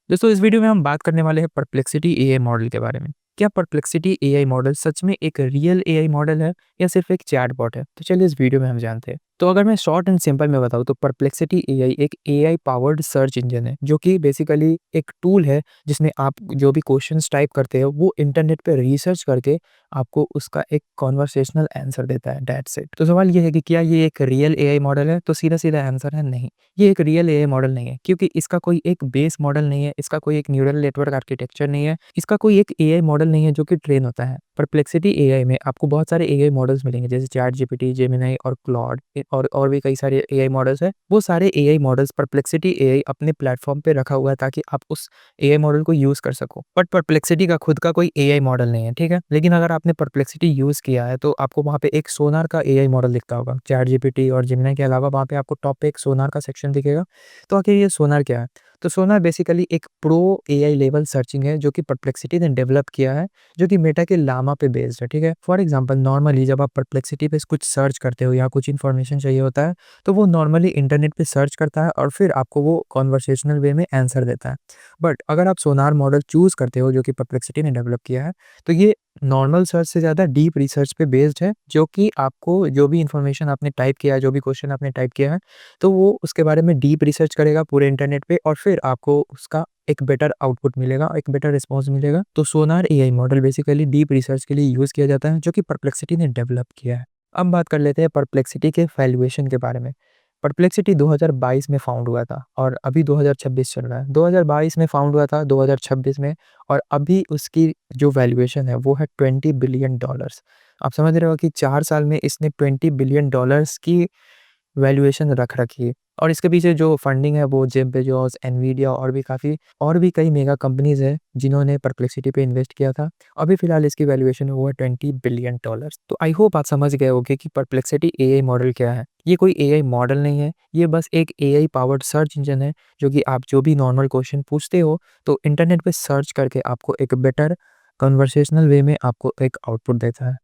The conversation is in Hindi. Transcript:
दोस्तों इस वीडियो में हम बात करने वाले हैं परप्लेक्सिटी एआई मॉडल के बारे में। क्या परप्लेक्सिटी एआई मॉडल सच में एक रियल एआई मॉडल है या सिर्फ एक चैटबॉट है? तो चलिए इस वीडियो में हम जानते हैं। तो अगर मैं शॉर्ट एंड सिंपल में बताऊँ तो परप्लेक्सिटी एआई एक एआई पावर्ड सर्च इंजन है जो कि बेसिकली एक टूल है जिसमें आप जो भी क्वेश्चंस टाइप करते हो वो इंटरनेट पे रिसर्च करके आपको उसका एक कॉन्वर्सेशनल आंसर देता है, दैट्स इट। तो सवाल ये है कि क्या ये एक रियल एआई मॉडल है? तो सीधा-सीधा आंसर है नहीं। ये एक रियल एआई मॉडल नहीं है क्योंकि इसका कोई एक बेस मॉडल नहीं है, इसका कोई एक न्यूरल नेटवर्क आर्किटेक्चर नहीं है, इसका कोई एक एआई मॉडल नहीं है जो कि ट्रेन होता है। परप्लेक्सिटी एआई में आपको बहुत सारे एआई मॉडल्स मिलेंगे जैसे चैटजीपीटी, जेमिनी और क्लॉड और भी कई सारे एआई मॉडल्स हैं। वो सारे एआई मॉडल्स परप्लेक्सिटी एआई अपने प्लेटफॉर्म पे रखा हुआ है ताकि आप उस एआई मॉडल को यूज़ कर सको। बट परप्लेक्सिटी का खुद का कोई एआई मॉडल नहीं है, ठीक है? लेकिन अगर आपने परप्लेक्सिटी यूज़ किया है तो आपको वहाँ पे एक सोनार का एआई मॉडल दिखता होगा। चैटजीपीटी और जेमिनी के अलावा वहाँ पे आपको टॉप पे एक सोनार का सेक्शन दिखेगा। तो आखिर ये सोनार क्या है? तो सोनार बेसिकली एक प्रो एआई लेवल सर्चिंग है जो कि परप्लेक्सिटी ने डेवलप किया है, जो कि मेटा के लामा पे बेस्ड है, ठीक है? फॉर एग्जांपल नॉर्मली जब आप परप्लेक्सिटी पे कुछ सर्च करते हो या कुछ इन्फॉर्मेशन चाहिए होता है, तो वो नॉर्मली इंटरनेट पे सर्च करता है और फिर आपको वो कन्वर्सेशनल वे में आंसर देता है। बट अगर आप सोनार मॉडल चूज़ करते हो जो कि परप्लेक्सिटी ने डेवलप किया है, तो ये नॉर्मल सर्च से ज़्यादा डीप रिसर्च पे बेस्ड है, जो कि आपको जो भी इन्फॉर्मेशन आपने टाइप किया है, जो भी क्वेश्चन आपने टाइप किया है, तो वो उसके बारे में डीप रिसर्च करेगा पूरे इंटरनेट पे और फिर आपको उसका एक बेटर आउटपुट मिलेगा, एक बेटर रिस्पॉन्स मिलेगा। तो Sonar AI model basically deep research के लिए यूज़ किया जाता है, जो कि परप्लेक्सिटी ने डेवलप किया है। अब बात कर लेते हैं परप्लेक्सिटी के वैल्यूएशन के बारे में। परप्लेक्सिटी 2022 में फाउंड हुआ था और अभी 2026 चल रहा है। 2022 में फाउंड हुआ था, 2026 में, और अभी उसकी जो वैल्यूएशन है वो है $20 बिलियन। आप समझ रहे हो कि 4 साल में इसने $20 बिलियन की वैल्यूएशन रख रखी है। और इसके पीछे जो फंडिंग है वो जेफ बेजोस, एनवीडिया और भी कई मेगा कंपनीज़ हैं जिन्होंने परप्लेक्सिटी पे इन्वेस्ट किया था। अभी फ़िलहाल इसकी वैल्यूएशन हुआ है $20 बिलियन। तो आई होप आप समझ गए होंगे कि परप्लेक्सिटी एआई मॉडल क्या है। ये कोई एआई मॉडल नहीं है, ये बस एक एआई पावर्ड सर्च इंजन है जो कि आप जो भी नॉर्मल क्वेश्चन पूछते हो तो इंटरनेट पे सर्च करके आपको एक बेटर कन्वर्सेशनल वे में आपको एक आउटपुट देता है।